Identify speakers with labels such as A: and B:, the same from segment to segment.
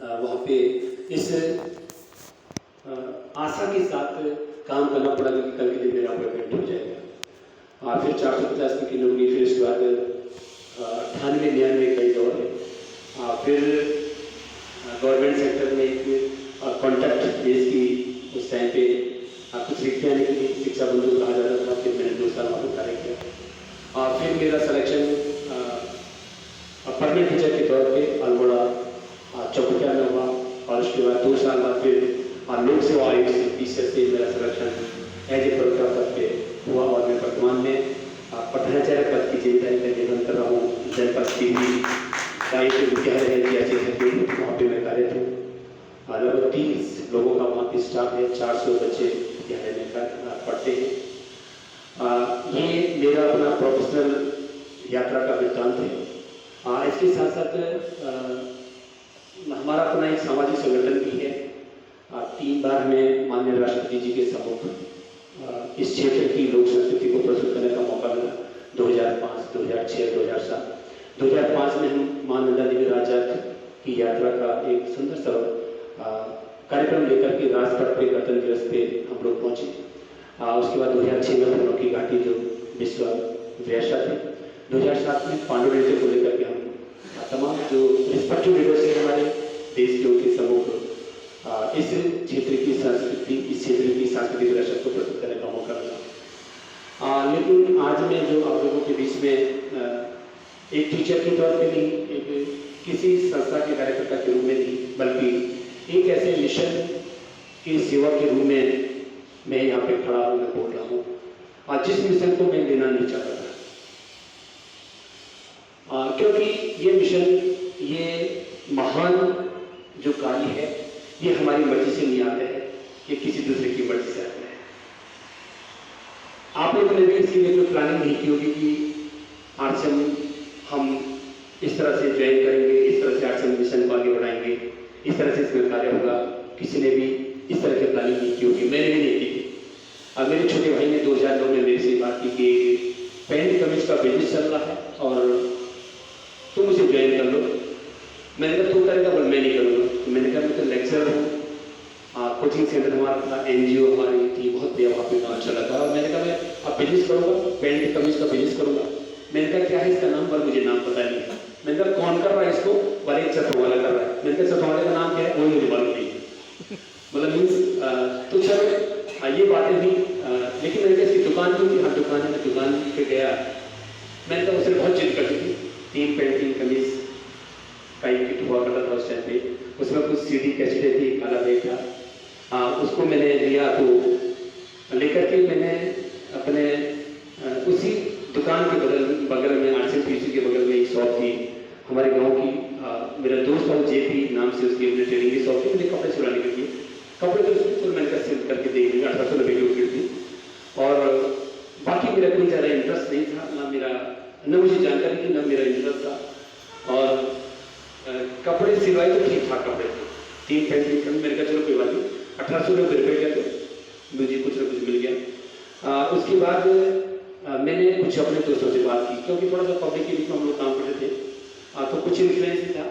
A: वहाँ पे इस आशा के साथ काम करना पड़ा कि कल के दिन मेरा अपॉइंटमेंट हो जाएगा। फिर 450 की नौकरी, फिर उसके बाद 98-99 कई दौर है। फिर गवर्नमेंट सेक्टर में एक कॉन्ट्रैक्ट बेस की उस टाइम पे कुछ रिक्तियाँ निकली, शिक्षा बंधु कहा जाता था। फिर मैंने 2 साल वहाँ कार्य किया। फिर मेरा सिलेक्शन परमानेंट टीचर के तौर पे अल्मोड़ा चौकिया में हुआ, और उसके बाद 2 साल बाद फिर लोक सेवा आयोग से PCS से मेरा सिलेक्शन एज ए प्रोग्राम पे हुआ। और मैं वर्तमान में पठानाचार्य पद की जिम्मेदारी का निर्वहन कर रहा हूँ। जनपद की साहित्य विद्यालय है वहाँ पे मैं कार्यरत हूँ। लगभग 30 लोगों का वहाँ पे स्टाफ है, 400 बच्चे विद्यालय में पढ़ते हैं। ये मेरा अपना प्रोफेशनल यात्रा का वृत्तांत है। इसके साथ साथ हमारा अपना एक सामाजिक संगठन भी है। 3 बार में माननीय राष्ट्रपति जी के सम्मुख इस क्षेत्र की लोक संस्कृति को प्रस्तुत करने का मौका मिला। 2005, 2006, 2007, 2005 में हम मां नंदा देवी राजजात की यात्रा का एक सुंदर सा कार्यक्रम लेकर के राजपथ पे गणतंत्र दिवस पे हम लोग पहुंचे। उसके बाद 2006 में फूलों की घाटी जो विश्व वेश्या थी, 2007 में पांडु नृत्य को लेकर के हम तमाम जो रिस्पेक्टिव लीडर्स हैं हमारे देश के, उनके सम्मुख इस क्षेत्र की संस्कृति, इस क्षेत्र की सांस्कृतिक विरासत को प्रस्तुत करने का मौका मिला। लेकिन आज मैं जो आप लोगों के बीच में एक टीचर के तौर पे नहीं, एक किसी संस्था के कार्यकर्ता के रूप में नहीं, बल्कि एक ऐसे मिशन की सेवा के रूप में मैं यहाँ पे खड़ा हूँ, मैं बोल रहा हूँ। और जिस मिशन को मैं लेना नहीं चाहता था, क्योंकि ये मिशन, ये महान जो कार्य है, ये हमारी मर्जी से नहीं आता है, ये किसी दूसरे की मर्जी से आता है। आप लोगों ने भी इसके लिए कोई प्लानिंग नहीं की होगी कि आरसीएम हम इस तरह से ज्वाइन करेंगे, इस तरह से आरसीएम मिशन को आगे बढ़ाएंगे, इस तरह से इसमें कार्य होगा। किसी ने भी इस तरह की प्लानिंग नहीं की होगी, मैंने भी नहीं की। अब मेरे छोटे भाई ने 2009 में मेरे से बात की कि पैंट कमीज का बिजनेस चल रहा है और तुम उसे ज्वाइन कर लो। मैंने कहा तू करेगा? बोल मैं नहीं करूँगा। मैंने कहा मैं तो लेक्चरर हूँ, कोचिंग सेंटर हमारा था, NGO हमारी थी, बहुत बढ़िया वहाँ पे काम चला था। और मैंने कहा मैं अब बिजनेस करूँगा, पैंट कमीज का बिजनेस करूँगा। मैंने कहा क्या है इसका नाम? पर मुझे नाम पता नहीं। मैंने कहा कौन कर रहा है इसको? पर एक चटवाला कर रहा है। मैंने कहा चटवाले का नाम क्या है? वो मुझे मालूम नहीं। मतलब मीन्स तो चलो ये बातें हुई। लेकिन मैंने कहा इसकी दुकान क्यों थी? हाँ दुकान है। मैं दुकान पे गया, मैंने कहा उसने बहुत जिद कर दी थी। 3 पैंट 3 कमीज का एक किट हुआ करता था उस टाइम पे, उसमें कुछ CD कैसेटें थी, काला बैग था। उसको मैंने लिया, तो लेकर के मैंने अपने उसी दुकान के बगल में आरसीएम PCS के बगल में एक शॉप थी हमारे गांव की। मेरा दोस्त था JP नाम से, उसकी अपनी ट्रेनिंग की शॉप थी। मुझे कपड़े सिलाने के लिए कपड़े तो मैंने कहा सेल करके देख लिया। 1890 की उम्र थी और बाकी मेरा कोई ज़्यादा इंटरेस्ट नहीं था, ना मुझे जानकारी थी, ना मेरा इंटरेस्ट था। और कपड़े सिलवाई तो ठीक ठाक कपड़े थे, 3 पैंट 3 कमीज। मैंने कहा चलो कोई बात नहीं, 1890 रुपये का तो मुझे कुछ ना कुछ मिल गया। उसके बाद मैंने कुछ अपने दोस्तों से बात की, क्योंकि थोड़ा सा पब्लिक के बीच में हम लोग काम करते थे, तो कुछ इन्फ्लुएंस था।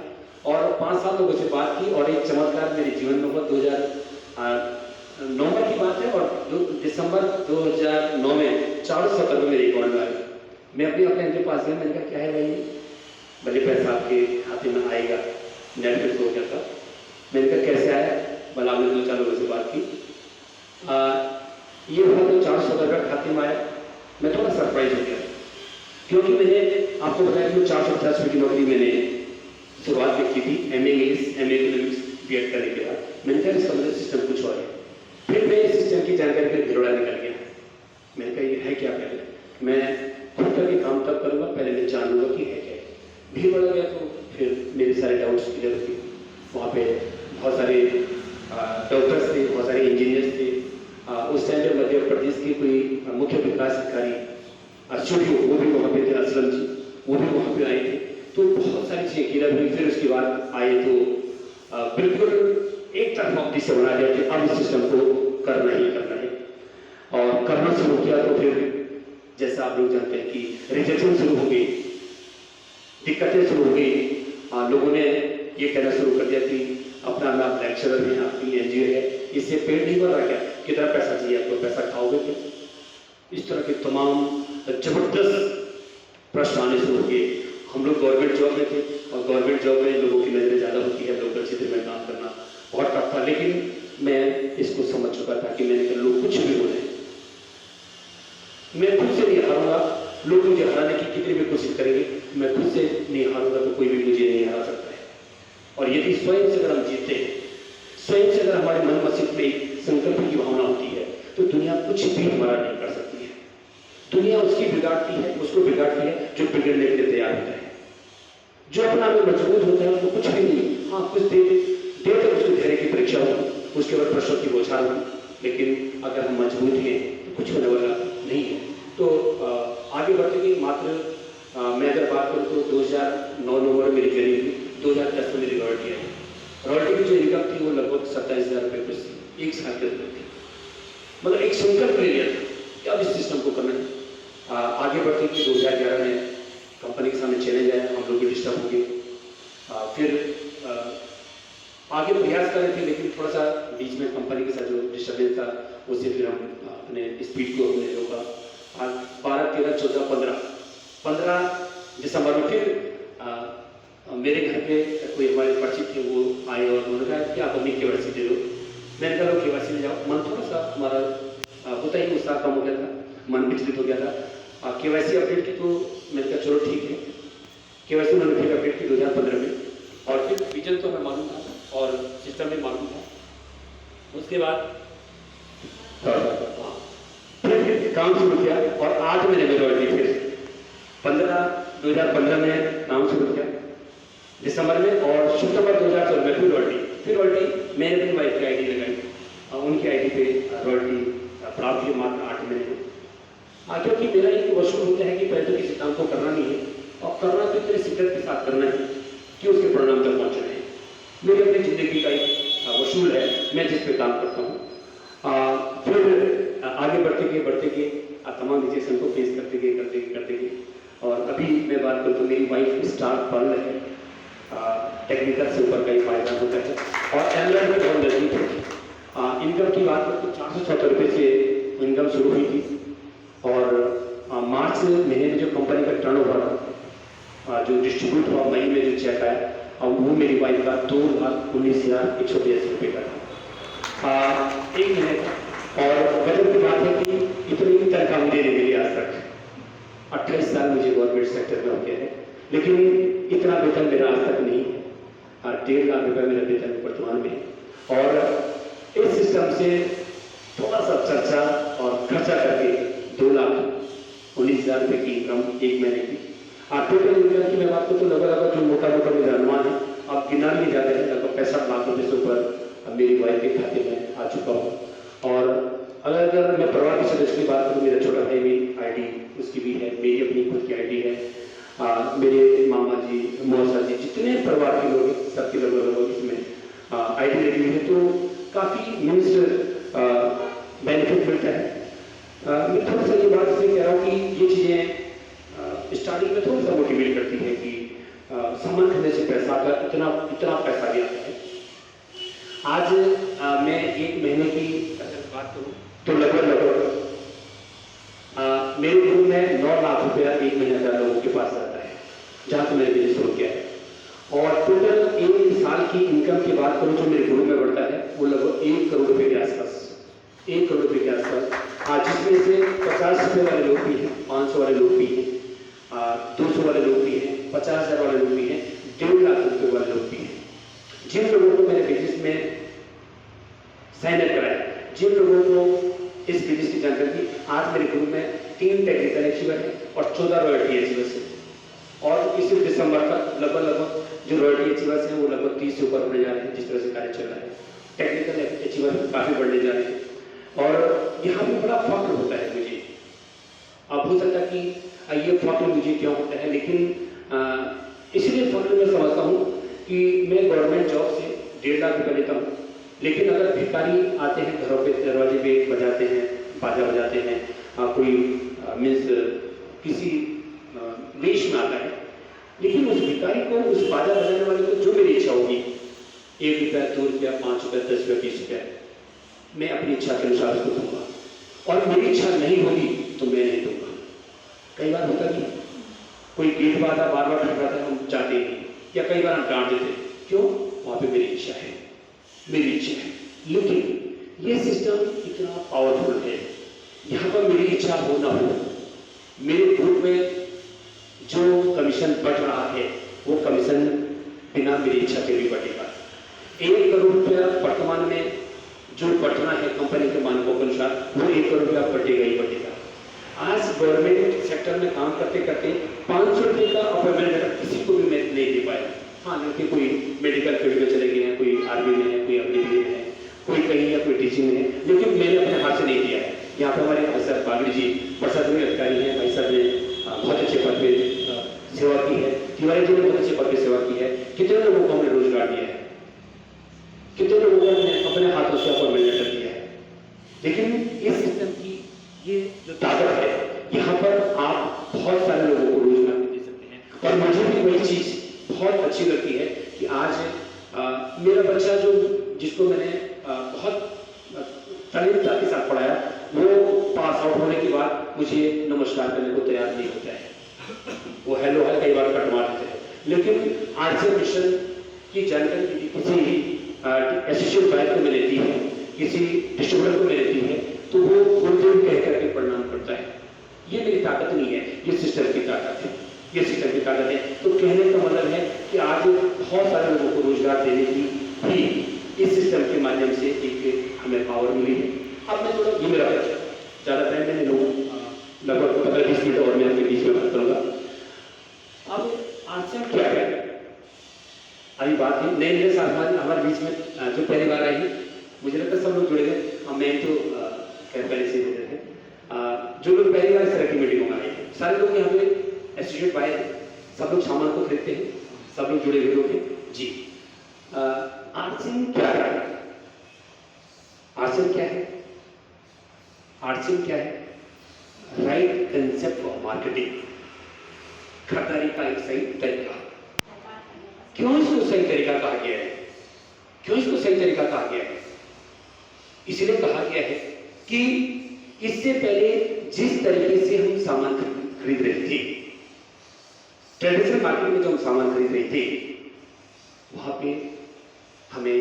A: और 5-7 लोगों से बात की और एक चमत्कार मेरे जीवन में हुआ। 2009 की बात है और दिसंबर 2009 में 400 कदम मेरे अकाउंट में आए। मैं अपने के पास गया, मैंने कहा क्या है भाई? भले पैसा आपके खाते में आएगा। नेट पे हो गया था। मैंने कहा कैसे आया? भला आपने 2-4 लोगों से बात की। ये हुआ तो 400 रुपये खाते में आया। मैं थोड़ा सरप्राइज हो गया, क्योंकि मैंने आपको बताया कि 450 रुपये की नौकरी मैंने शुरुआत में की थी, MA English, MA economics B.Ed करने के बाद। मैंने कहा इसका मतलब सिस्टम कुछ और है। फिर मैं इस सिस्टम की जानकारी पर भिड़ोड़ा निकल गया। मैंने कहा ये है क्या? पहले मैं खुद करके काम तब करूँगा, पहले मैं जान लूँगा कि है क्या। भीड़ बढ़ गया तो फिर मेरे सारे डाउट्स क्लियर हुए। वहाँ पे बहुत सारे डॉक्टर्स थे, बहुत सारे इंजीनियर्स थे। उस टाइम पे मध्य प्रदेश के कोई मुख्य विकास अधिकारी स्टूडियो, वो भी वहाँ पे थे, असलम जी, वो भी वहाँ पे आए थे। तो बहुत सारी चीज़ें क्लियर हुई। फिर उसके बाद आए तो बिल्कुल एक तरफा दिशा बना दिया कि अब इस सिस्टम को करना ही करना है। और करना शुरू किया तो फिर जैसा आप लोग जानते हैं कि रिजेक्शन शुरू हो गई, दिक्कतें शुरू हो गई। लोगों ने ये कहना शुरू कर दिया कि अपना नाम लेक्चरर है, आपकी एनजीओ है, इससे पेट नहीं भर रहा क्या, कितना पैसा चाहिए आपको, पैसा खाओगे क्या? इस तरह के तमाम जबरदस्त प्रश्न आने शुरू किए। हम लोग गवर्नमेंट जॉब में थे और गवर्नमेंट जॉब में लोगों की नजरें ज़्यादा होती है, लोकल क्षेत्र में काम करना बहुत टफ था, लेकिन मैं इसको समझ चुका था कि मैंने कहा लोग कुछ भी बोले, मैं खुद से नहीं हारूंगा। लोग मुझे हराने की कितनी भी कोशिश करेंगे, मैं खुद से नहीं हारूंगा तो कोई भी मुझे नहीं हरा सकता है। और यदि स्वयं से अगर हम जीतते हैं, स्वयं से अगर हमारे मन मस्तिष्क में एक संकल्प की भावना होती है, तो दुनिया कुछ भी हमारा नहीं कर सकती है। दुनिया उसकी बिगाड़ती है, उसको बिगाड़ती है जो बिगड़ने के लिए तैयार होता है। जो अपना में मजबूत होता है उसको कुछ भी नहीं, हाँ कुछ देर तक उसको धैर्य की परीक्षा होगी, उसके बाद प्रश्नों की बौछार होगी, लेकिन अगर हम मजबूत हैं तो कुछ होने वाला नहीं है। तो आगे बढ़ते कि मात्र मैं अगर बात करूँ तो 2009 नवंबर मेरी जर्नी हुई, 2010 में मेरी रॉयल्टी आई। रॉयल्टी की जो इनकम थी वो लगभग 27,000 रुपये कुछ एक साल के अंदर थी। मतलब एक संकल्प ले लिया था कि अब इस सिस्टम को करना है। आगे बढ़ते कि 2011 में कंपनी के सामने चैलेंज आया, हम लोग भी डिस्टर्ब हो गए। फिर आगे प्रयास कर रहे थे, लेकिन थोड़ा सा बीच में कंपनी के साथ जो डिस्टर्बेंस था उससे फिर हम अपने स्पीड को हमने रोका। आज 12, 13, 14, 15 दिसंबर में फिर मेरे घर पे कोई हमारे परिचित थे, वो आए और उन्होंने कहा कि आप अपनी केवाईसी दे दो। मैंने कहा लो केवाईसी ले जाओ। मन थोड़ा सा हमारा होता ही उत्साह कम हो गया था, मन विचलित हो गया था। केवाईसी अपडेट की तो मैंने कहा चलो ठीक है। केवाईसी उन्होंने फिर अपडेट की 2015 में, और फिर विजन तो हमें मालूम था और सिस्टम में मालूम था। उसके बाद फिर काम शुरू किया और आज मैंने मेजोरिटी फिर 2015 में काम शुरू किया दिसंबर में, और सितंबर 2014 में फिर रॉयल्टी मैंने अपनी वाइफ की आईडी लगाई, उनकी आईडी पे रॉयल्टी प्राप्त हुई मात्र 8 महीने में। क्योंकि मेरा एक वसूल होता है कि पहले तो किसी काम को करना नहीं है, और करना तो इतने शिद्दत के साथ करना है कि उसके परिणाम तक पहुँचना है। मेरी अपनी जिंदगी का एक वसूल है, मैं जिस पे काम करता हूँ। फिर आगे बढ़ते गए तमाम रिजेक्शन को फेस करते गए, और अभी मैं बात करूँ तो मेरी वाइफ स्टार पर्ल है, टेक्निकल से ऊपर का ही फायदा होता है, और एमलर में बहुत नजदीक है। इनकम की बात करूँ तो 476 रुपये से इनकम शुरू हुई थी, और मार्च महीने में जो कंपनी का टर्नओवर जो डिस्ट्रीब्यूट हुआ, मई में जो चेक आया, और वो मेरी वाइफ का 2,19,182 रुपये का था एक महीने का। और गजब की बात है कि इतनी तनख्वाह मुझे नहीं मिली आज तक। 28 साल मुझे गवर्नमेंट सेक्टर में हो गया है, लेकिन इतना वेतन मेरा आज तक नहीं है। 1.5 लाख रुपये मेरा वेतन वर्तमान में, और इस सिस्टम से थोड़ा सा चर्चा और खर्चा करके 2,19,000 रुपये की इनकम एक महीने की। टोटल इनकम की मैं बात करूँ तो लगभग जो मोटा मेरा अनुमान है, आप गिना नहीं जाते हैं, लगभग 65 लाख रुपये से ऊपर मेरी वाइफ के खाते में आ चुका हूँ। और अगर मैं परिवार के सदस्य की बात करूँ, मेरा छोटा भाई भी आईडी उसकी भी है, मेरी अपनी खुद की आईडी है, मेरे मामा जी, मौसा जी, जितने परिवार के लोग हैं सबके लगभग इसमें आईडी लगी हुई है, तो काफ़ी मीन्स बेनिफिट मिलता है। मैं थोड़ा सा ये बात इसलिए कह रहा हूँ कि ये चीज़ें स्टार्टिंग में थोड़ा सा मोटिवेट करती है कि सम्मान करने से पैसा अगर इतना पैसा भी आता है। आज मैं एक महीने की अगर बात करूँ तो लगभग मेरे ग्रुप में 9 लाख रुपया एक महीने का लोगों के पास आता है, जहाँ से मैंने बिजनेस शुरू किया है। और टोटल एक साल की इनकम की बात करूँ जो मेरे ग्रुप में बढ़ता है वो लगभग 1 करोड़ रुपये के आसपास, 1 करोड़ रुपये के आसपास, जिसमें से 50 रुपये वाले लोग भी हैं, 500 वाले लोग भी हैं, 200 वाले लोग भी हैं, 50,000 वाले लोग भी हैं, 1.5 लाख रुपये वाले लोग भी हैं। जिन लोगों को मैंने बिजनेस में साइन अप कराया, जिन लोगों को इस बिजनेस की जानकारी दी, आज मेरे ग्रुप में 3 टेक्निकल अचीवर हैं और 14 रॉयल्टी अचीवर्स हैं। और इसी दिसंबर तक लगभग जो रॉयल्टी अचीवर्स हैं वो लगभग 30 से ऊपर होने जा रहे हैं, जिस तरह से कार्य चल रहा है। टेक्निकल अचीवर काफ़ी बढ़ने जा रहे हैं, और यहाँ भी बड़ा फख्र होता है मुझे। अब हो सकता है कि ये फख्र मुझे क्यों होता है, लेकिन इसलिए फख्र मैं समझता हूँ कि मैं गवर्नमेंट जॉब से 1.5 लाख रुपये लेता हूँ, लेकिन अगर भिखारी आते हैं घरों पे, दरवाजे पे बजाते हैं, बाजा बजाते हैं, कोई मीन्स किसी देश में आता है, लेकिन उस भिखारी को, उस बाजा बजाने वाले को जो मेरी इच्छा होगी, 1 रुपया, 2 रुपया, 5 रुपया, 10 रुपया, 20 रुपया, मैं अपनी इच्छा के अनुसार उसको दूंगा। और मेरी इच्छा नहीं होगी तो मैं नहीं दूंगा। कई बार होता नहीं, कोई गेट बाधा बार बार खटखटाता है, हम जाते नहीं, या कई बार हम डांट देते, क्यों? वहां पे मेरी इच्छा है, मेरी इच्छा है। लेकिन ये सिस्टम इतना पावरफुल है, यहाँ पर मेरी इच्छा हो ना हो, मेरे ग्रुप में जो कमीशन बढ़ रहा है वो कमीशन बिना मेरी इच्छा के भी बढ़ेगा। 1 करोड़ रुपया वर्तमान में जो बढ़ना है कंपनी के मानकों के अनुसार, वो 1 करोड़ रुपया बढ़ेगा ही बढ़ेगा। आज गवर्नमेंट सेक्टर में काम करते करते 500 रुपये का अपॉइंटमेंट लेटर किसी को भी मैं नहीं दे पाया। हाँ, लड़के कोई मेडिकल फील्ड में चले गए हैं, कोई आर्मी में है, कोई अपनी में है, कोई कहीं या कोई टीचिंग में है, लेकिन मैंने अपने हाथ से नहीं दिया है। यहाँ पर हमारे भाई साहब बागड़ी जी प्रशासनिक अधिकारी हैं, भाई साहब ने बहुत अच्छे पद पे सेवा की है, तिवारी जी ने बहुत अच्छे पद पे सेवा की है। कितने लोगों को हमने रोजगार दिया है, कितने लोगों को हमने अपने हाथों से अपॉइंटमेंट लेटर दिया है। लेकिन इस सिस्टम की ये जो ताकत है, यहाँ पर आप बहुत सारे लोगों को रोजगार दे सकते हैं। और मुझे भी वही चीज बहुत अच्छी लगती है कि आज मेरा बच्चा जिसको मैंने बहुत तल्लीनता के साथ पढ़ाया, वो पास आउट होने के बाद मुझे नमस्कार करने को तैयार नहीं होता है। वो हेलो है कई बार कट मार देते हैं, लेकिन आरसीएम मिशन की जानकारी यदि किसी एसोसिएट बायर को मैंने दी है, किसी डिस्ट्रीब्यूटर को मैंने दी है, तो वो खुद कह करके प्रणाम करता है। ये मेरी ताकत नहीं है, ये सिस्टम की ताकत है, ये सिस्टम की ताकत है। तो कहने का मतलब है कि आज बहुत सारे लोगों को रोजगार देने की भी इस सिस्टम के माध्यम से एक हमें पावर मिली है। अब मैं थोड़ा ये मेरा ज़्यादा टाइम मैंने लगभग 15-20 मिनट और मैं आपके बीच में बात करूँगा। अब आरसीएम क्या है? अभी बात है नए नए साथ हमारे बीच में जो पहली बार आई है, मुझे लगता है सब लोग जुड़े गए। मैं तो खैर पहले से जुड़े थे। जो लोग पहली बार इस तरह की मीटिंगों में आए हैं, सारे लोग यहाँ पे एसोसिएट बायर हैं, सब लोग सामान को खरीदते हैं, सब लोग जुड़े हुए लोग हैं जी। आरसीएम क्या है? आरसीएम क्या है? आरसीएम क्या है? राइट कंसेप्ट ऑफ मार्केटिंग, खरीदारी का एक सही तरीका। क्यों इसको सही तरीका कहा गया है? क्यों इसको सही तरीका कहा गया है? इसलिए कहा गया है कि इससे पहले जिस तरीके से हम सामान खरीद रहे थे, ट्रेडिशनल मार्केट में जो हम सामान खरीद रहे थे, वहां पे हमें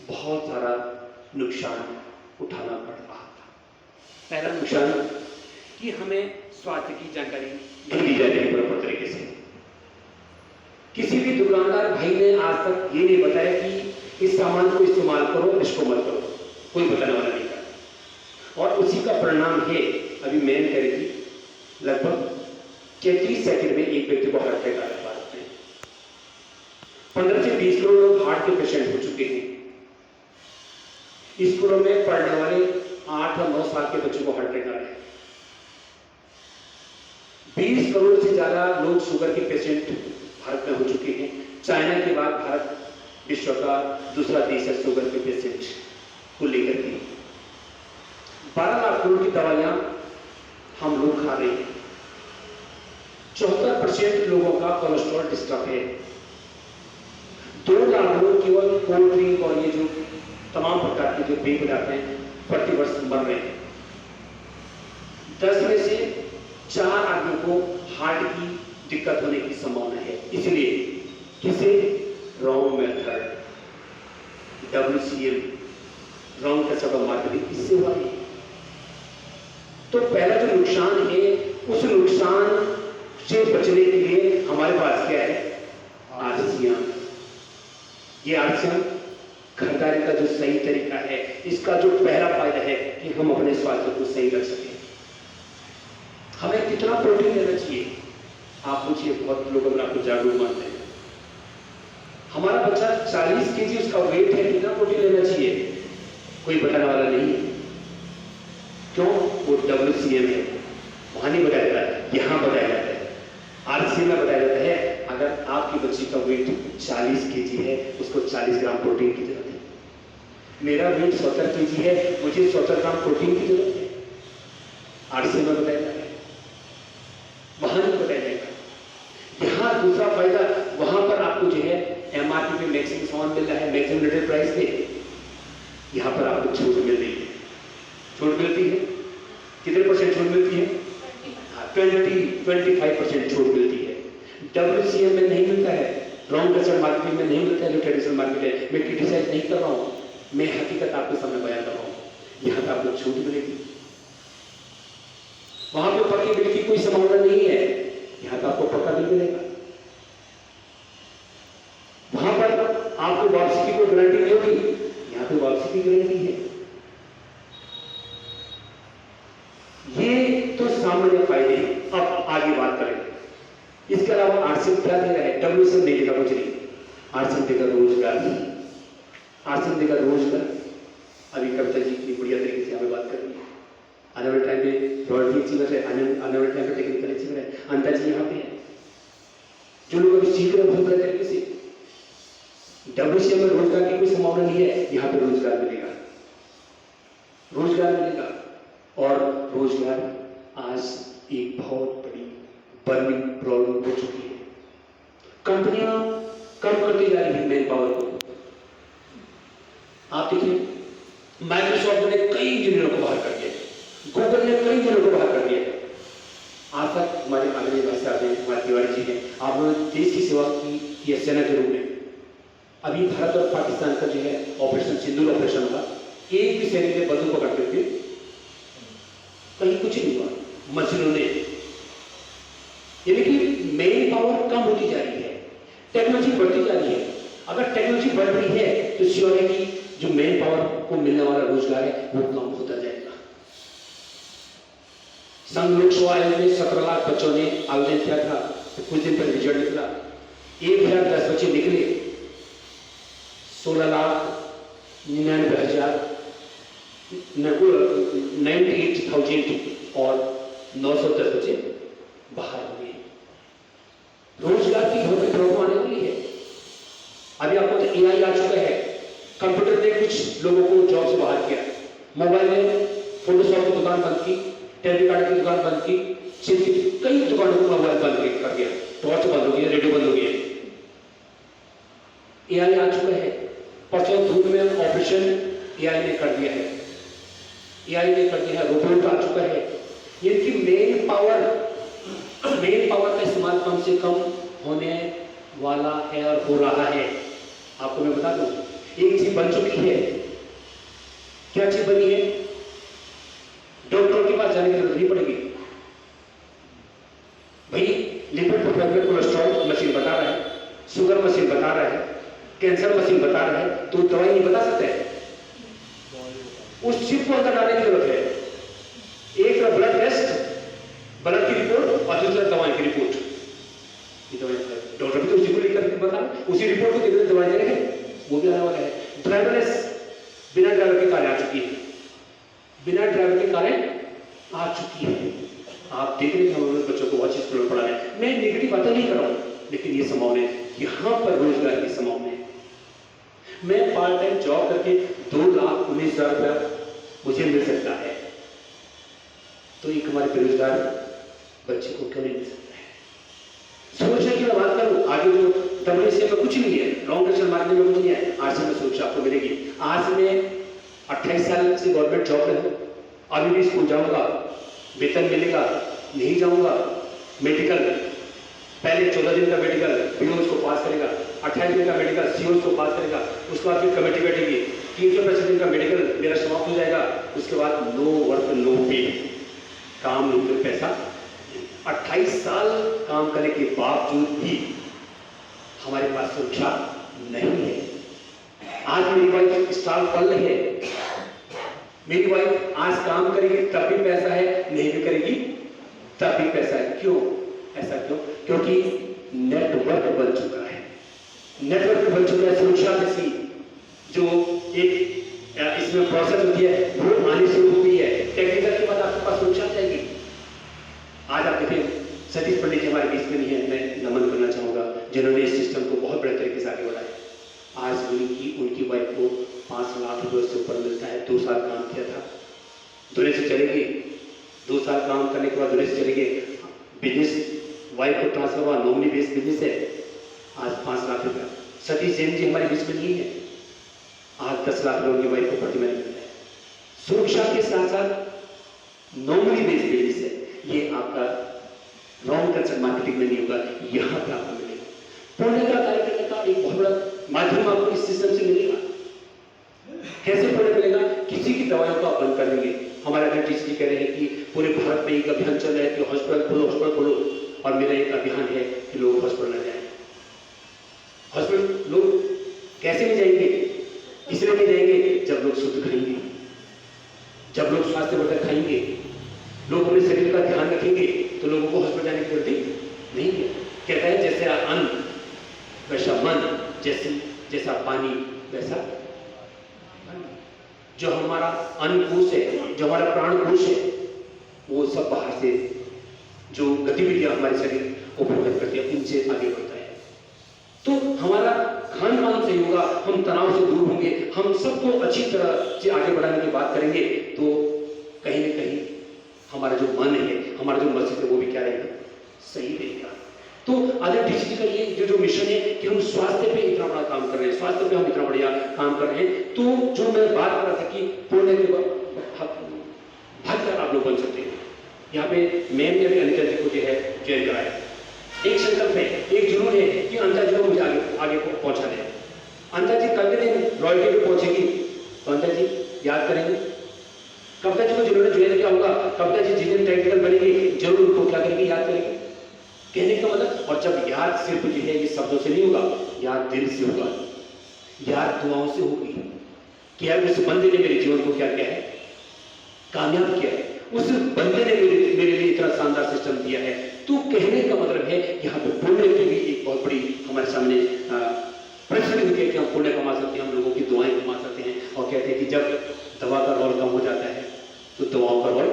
A: बहुत सारा नुकसान उठाना पड़ रहा था। पहला नुकसान कि हमें स्वास्थ्य की जानकारी नहीं दी जाती है प्रॉपर तरीके से। किसी भी दुकानदार भाई ने आज तक ये नहीं बताया कि इस सामान को इस्तेमाल करो, इसको मत करो, कोई बताने वाला नहीं था। और उसी का परिणाम है अभी मैन करेगी लगभग 33 सेकंड में एक व्यक्ति को हार्ट अटैक आ रहा है भारत में। 15 से 20 करोड़ लोग हार्ट के पेशेंट हो चुके हैं। स्कूलों में पढ़ने वाले 8 और 9 साल के बच्चों को हार्ट अटैक आ रहे हैं। 20 करोड़ से ज्यादा लोग शुगर के पेशेंट भारत में हो चुके हैं। चाइना के बाद भारत विश्व का दूसरा देश है शुगर के पेशेंट को लेकर के। 12 लाख करोड़ की दवाइयां हम लोग खा रहे हैं। 74% लोगों का कोलेस्ट्रॉल डिस्टर्ब है। 2 लाख लोग केवल कोल्ड ड्रिंक और ये जो तमाम प्रकार के जो पेय पदार्थ हैं प्रतिवर्ष मर रहे हैं। 10 में से 4 आदमियों को हार्ट की दिक्कत होने की संभावना है। इसलिए किसे wrong method, WCM, wrong concept of marketing, इससे हुआ है। तो पहला जो नुकसान है, उस नुकसान से बचने के लिए हमारे पास क्या है? आरसीएम। ये आरसीएम खरीदारी का जो सही तरीका है, इसका जो पहला फायदा है कि हम अपने स्वास्थ्य को सही रख सकें। हमें कितना प्रोटीन लेना चाहिए? आप पूछिए, बहुत लोग अपने आपको जागरूक मानते हैं। हमारा बच्चा 40 केजी उसका वेट है, कितना प्रोटीन लेना चाहिए? कोई बताने वाला नहीं है। क्यों? वो WCM है, वहां नहीं बताया जाता है, यहां बताया जाता है। आरसीएम में बताया जाता है अगर आपकी बच्ची का वेट 40 केजी है, उसको 40 ग्राम प्रोटीन की जरूरत है। मेरा वेट 70 केजी है, मुझे 70 ग्राम प्रोटीन की जरूरत है। आरसीएम में बताया जाता है, वहां नहीं बताया जाएगा। यहां दूसरा फायदा डिस्काउंट मिल रहा है, मैक्सिमम रेटेड प्राइस पे, यहाँ पर आपको छूट मिल रही है। छूट मिलती है, कितने परसेंट छूट मिलती है? 25% छूट मिलती है। WCM में नहीं मिलता है, रॉन्ग कस्टमर मार्केटिंग में नहीं मिलता है, जो ट्रेडिशनल मार्केट है। मैं क्रिटिसाइज नहीं कर रहा हूँ, मैं हकीकत आपके सामने बयान कर रहा हूँ। यहाँ पर आपको छूट मिलेगी, वहां पे पक्की बिल की कोई संभावना नहीं है, यहाँ पर आपको पक्का बिल मिलेगा। वहां पर आपको वापसी की कोई गारंटी नहीं होगी, यहाँ पे वापसी की गारंटी है। ये तो सामान्य फायदे। अब आगे बात करें, इसके अलावा आरसीएम क्या दे रहा है? WCM नहीं देगा कुछ नहीं, आरसीएम देगा रोजगार। आरसीएम देगा रोजगार। अभी कविता जी की बढ़िया तरीके से हमें बात कर रही है। आने वाले टाइम में रॉयल्टी अचीवर है, आने वाले टाइम में टेक्निकल अचीवर है, अंता जी यहाँ पे है, जो लोग अभी सीख रहे हैं बहुत बड़े तरीके से। WCM में रोजगार की कोई संभावना नहीं है, यहाँ पे रोजगार मिलेगा, रोजगार मिलेगा। और रोजगार आज एक बहुत बड़ी बर्निंग प्रॉब्लम हो चुकी है। कंपनियां कम करती जा रही है मैन पावर को। आप देखिए, माइक्रोसॉफ्ट ने कई इंजीनियरों को बाहर कर दिया, गूगल ने कई इंजीनियरों को बाहर कर दिया। आज तक हमारे आदरणीय भाई साहब हैं, हमारे तिवारी जी हैं, आप लोगों ने देश की सेवा की है सेना के रूप में। अभी भारत और पाकिस्तान का जो है ऑपरेशन सिंदूर ऑपरेशन का, एक भी सैनिक ने बंदूक पकड़ते थे, कहीं कुछ नहीं हुआ। मशीनों ने, यानी कि मेन पावर कम होती जा रही है, टेक्नोलॉजी बढ़ती जा रही है। अगर टेक्नोलॉजी बढ़ रही है तो श्योर है कि जो मेन पावर को मिलने वाला रोजगार है वो कम होता जाएगा। संघ लोक सेवा आयोग में 17 लाख बच्चों ने आवेदन किया था, तो कुछ दिन पहले रिजल्ट निकला, 1010 बच्चे निकले, 16,99,000 और 910 बच्चे बाहर हो गए। रोजगार की बहुत बड़ी प्रॉब्लम आने वाली है। अभी आपको तो AI आ चुका है, कंप्यूटर ने कुछ लोगों को जॉब से बाहर किया, मोबाइल ने फोटोशॉप की दुकान बंद की, टेलीकार्ड की दुकान बंद की, कई दुकानों को मोबाइल बंद कर दिया, टॉर्च बंद हो गया, रेडियो बंद हो गया। AI आ चुका है, परसों धूप में ऑपरेशन AI ने कर दिया है, AI ने कर दिया है, रोबोट आ चुका है। इनकी मेन पावर का इस्तेमाल कम से कम होने वाला है और हो रहा है। आपको मैं बता दूं, एक चीज बन चुकी है। क्या चीज बनी है? डॉक्टर के पास जाने की जरूरत नहीं पड़ेगी भाई, लिपिड प्रोफाइल कोलेस्ट्रॉल मशीन बता रहा है, शुगर मशीन बता रहा है, कैंसर मशीन बता रहा है, तो दवाई नहीं बता सकते हैं। उस चिप को अंदर डालने की जरूरत है। एक ब्लड टेस्ट, ब्लड की रिपोर्ट, और दूसरा दवाई की रिपोर्ट। डॉक्टर भी तो उसी को लेकर बता, उसी रिपोर्ट को कितने दवाई दे रहे हैं, वो भी आने वाला है। ड्राइवरलेस, बिना ड्राइवर के कारें आ चुकी है, बिना ड्राइवर के कारें आ चुकी है। आप देख रहे हैं हम लोग बच्चों को बहुत चीज पढ़ा रहे हैं। मैं नेगेटिव बातें नहीं कर रहा हूं, लेकिन ये संभावना है, यहां पर रोजगार की संभावना है। मैं पार्ट टाइम जॉब करके 2,19,000 रुपया मुझे मिल सकता है, तो एक हमारे बेरोजगार बच्चे को क्यों नहीं मिल सकता है? सुरक्षा की मैं बात करूं, आगे जो WCM में कुछ नहीं है, रॉन्ग कस्टमर मार्केट में कुछ नहीं है, आरसीएम में सुरक्षा आपको मिलेगी। आज मैं 28 साल से गवर्नमेंट जॉब में हूं, अभी भी स्कूल जाऊंगा, वेतन मिलेगा, नहीं जाऊंगा, मेडिकल पहले 14 दिन का मेडिकल PO उसको पास करेगा, 28 दिन का मेडिकल CO उसको पास करेगा, उसके बाद फिर कमेटी बैठेगी, 365 दिन का मेडिकल मेरा समाप्त हो जाएगा, उसके बाद नो वर्क नो पे, काम नहीं तो पैसा। 28 साल काम करने के बावजूद भी हमारे पास सुरक्षा नहीं है। आज मेरी वाइफ स्टाफ पढ़ रही है, मेरी वाइफ आज काम करेगी तब भी पैसा है, नहीं भी करेगी तब भी पैसा है। क्यों? ऐसा क्यों? क्योंकि नेटवर्क बन चुका है, नेटवर्क बन चुका है। सुरक्षा जैसी जो एक इसमें प्रोसेस होती है वो आनी शुरू हुई है। टेक्निकल के बाद आपके पास सुरक्षा जाएगी। आज आप देखिए, सतीश पंडित जी हमारे बीच में नहीं है, मैं नमन करना चाहूंगा जिन्होंने इस सिस्टम को बहुत बड़े तरीके से आगे बढ़ाया। आज उनकी वाइफ को 5 लाख रुपए से ऊपर मिलता है। 2 साल काम किया था, दुनिया से चलेगी, 2 साल काम करने के बाद दुनिया से चलेगी, बिजनेस वाइफ को ट्रांसफर हुआ, नॉमिनी बेस्ड बिजनेस है, आज 5 लाख रुपया सतीश जैन जी हमारे बीच में नहीं है, आज 10 लाख लोगों की वाइफ को प्रतिमा मिल है। सुरक्षा के साथ साथ नॉर्मली बेस्ड बिजनेस है, ये आपका रॉन्ग कंसेप्ट मार्केटिंग में नहीं होगा, यहाँ पे आपको मिलेगा। पुण्य का कार्य करने का एक बहुत बड़ा माध्यम आपको इस सिस्टम से मिलेगा। कैसे पुण्य मिलेगा? किसी की दवाइयों को आप बंद कर देंगे। हमारे अगर टीचर जी कह रहे हैं कि पूरे भारत में एक अभियान चल रहा है कि हॉस्पिटल खोलो, और मेरा एक अभियान है कि लोग हॉस्पिटल न जाए। हॉस्पिटल लोग कैसे नहीं जाएंगे? इसलिए नहीं जाएंगे जब लोग शुद्ध खाएंगे, जब लोग स्वास्थ्यवर्धक खाएंगे, लोग अपने शरीर का ध्यान रखेंगे, तो लोगों को हॉस्पिटल जाने की जरूरत नहीं है। कहता है जैसे अन्न वैसा मन, जैसा पानी वैसा। जो हमारा अन्न कोश है, जो हमारा प्राण कोश है, वो सब बाहर से जो गतिविधियां हमारे शरीर को प्रभावित करती है, उनसे आगे बढ़ता है। तो हमारा खान पान सही होगा, हम तनाव से दूर होंगे, हम सबको अच्छी तरह से आगे बढ़ाने की बात करेंगे, तो कहीं ना कहीं हमारा जो मन है, हमारा जो मस्तिष्क है, वो भी क्या रहेगा? सही रहेगा। तो आदरणीय डीसी जी का ये जो मिशन है कि हम स्वास्थ्य पे इतना बड़ा काम कर रहे हैं, स्वास्थ्य पे हम इतना बढ़िया काम कर रहे हैं। तो जो मैं बात कर रहा था कि पुण्य के भागीदार आप लोग बन सकते हैं। यहाँ पे मैम ने भी अनिता जी को जो है ज्वाइन कराया। एक संकल्प है, एक जुनून है कि अनिता जी को मुझे आगे पहुंचाना है। अनिता जी कल दिन रॉयल्टी पे पहुंचेगी, तो अनिता जी याद करेंगे कविता जी को जिन्होंने ज्वाइन किया होगा, कविता जी जिस दिन टेक्निकल बनेगी जरूर उनको क्या करेंगे? याद करेंगे। कहने का मतलब, और जब याद सिर्फ जो है ये शब्दों से नहीं होगा, याद दिल से होगा, याद दुआओं से होगी कि यार उस बंदे ने मेरे जीवन को क्या किया है, कामयाब किया है, उस बंदे ने मेरे लिए इतना शानदार सिस्टम दिया है। तो कहने का मतलब है यहाँ पे पुण्य की भी एक बहुत बड़ी हमारे सामने प्रश्न होती है कि हम पुण्य कमा सकते हैं, हम लोगों की दुआएं कमा सकते हैं। और कहते हैं कि जब दवा का रोल कम हो जाता है तो दवाओं का रोल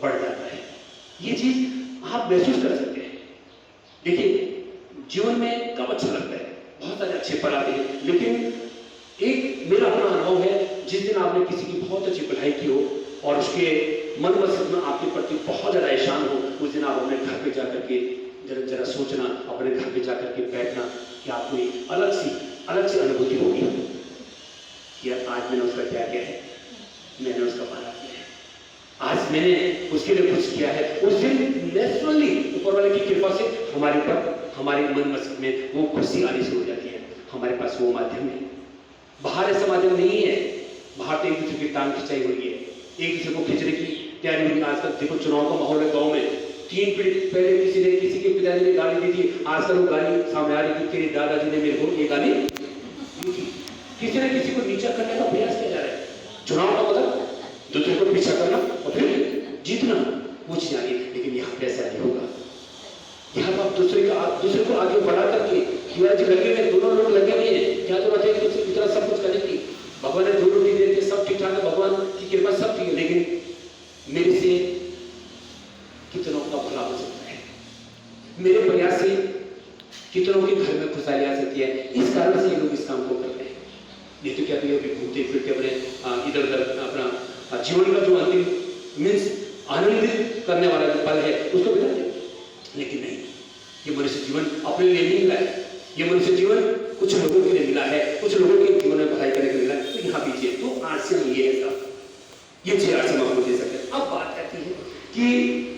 A: बढ़ जाता है। ये चीज आप महसूस कर सकते हैं। देखिए जीवन में कब अच्छा लगता है, बहुत सारे अच्छे पल आते हैं, लेकिन एक मेरा अपना अनुभव है, जिस दिन आपने किसी की बहुत अच्छी पढ़ाई की हो और उसके मन मस्तिष्क में आपके प्रति बहुत ज्यादा एहसान हो, उस दिन आप अपने घर पे जाकर के जरा सोचना, अपने घर पे जाकर के बैठना कि आपको एक अलग सी अनुभूति होगी कि आज मैंने उसका क्या किया है, मैंने उसका भला किया है, आज मैंने उसके लिए कुछ किया है। उस दिन नेचुरली ऊपर वाले की कृपा से हमारे मन मस्तिष्क में वो खुशी आनी शुरू हो जाती है। हमारे पास वो माध्यम है, बाहर ऐसा माध्यम नहीं है। बाहर तो एक दूसरे की टांग खिंचाई हुई है, एक दूसरे को खींचने की तैयारी हुई। आजकल देखो चुनाव का माहौल है गाँव में, 3 पीढ़ी पहले किसी के पिताजी ने गाली दी थी, आजकल वो गाली सामने आ रही थी, तेरे दादाजी ने मेरे को ये गाली दी थी। किसी न किसी को नीचा करने का प्रयास किया जा रहा है। चुनाव का मतलब दूसरे को पीछा करना और फिर जीतना, वो चीज आ रही है। लेकिन यहाँ पे ऐसा नहीं होगा। यहाँ पर आप दूसरे को आगे बढ़ा करके लगे हुए, दोनों लोग लगे हुए हैं, क्या जरूरत है दूसरे की तरह सब कुछ करने की? भगवान ने 2 रोटी दे दी, सब ठीक ठाक है, भगवान की कृपा सब ठीक है, लेकिन मेरे से कितनों का भला हो सकता है, मेरे प्रयास से कितनों के घर में खुशहाली आ सकती है। इस कारण से ये लोग इस काम को करते हैं। नहीं तो क्या तो ये घूमते फिरते अपने इधर उधर अपना जीवन का जो अंतिम मीन्स आनंदित करने वाला जो पल है उसको बिताते। लेकिन नहीं, ये मनुष्य जीवन अपने लिए नहीं मिला है, ये मनुष्य जीवन कुछ लोगों के लिए मिला है, कुछ लोगों के जीवन में भलाई करने के लिए मिला है। तो यहाँ पीछे तो आरसीएम ये है, ये 6 आरसीएम आपको दे सकते हैं। अब बात करती है कि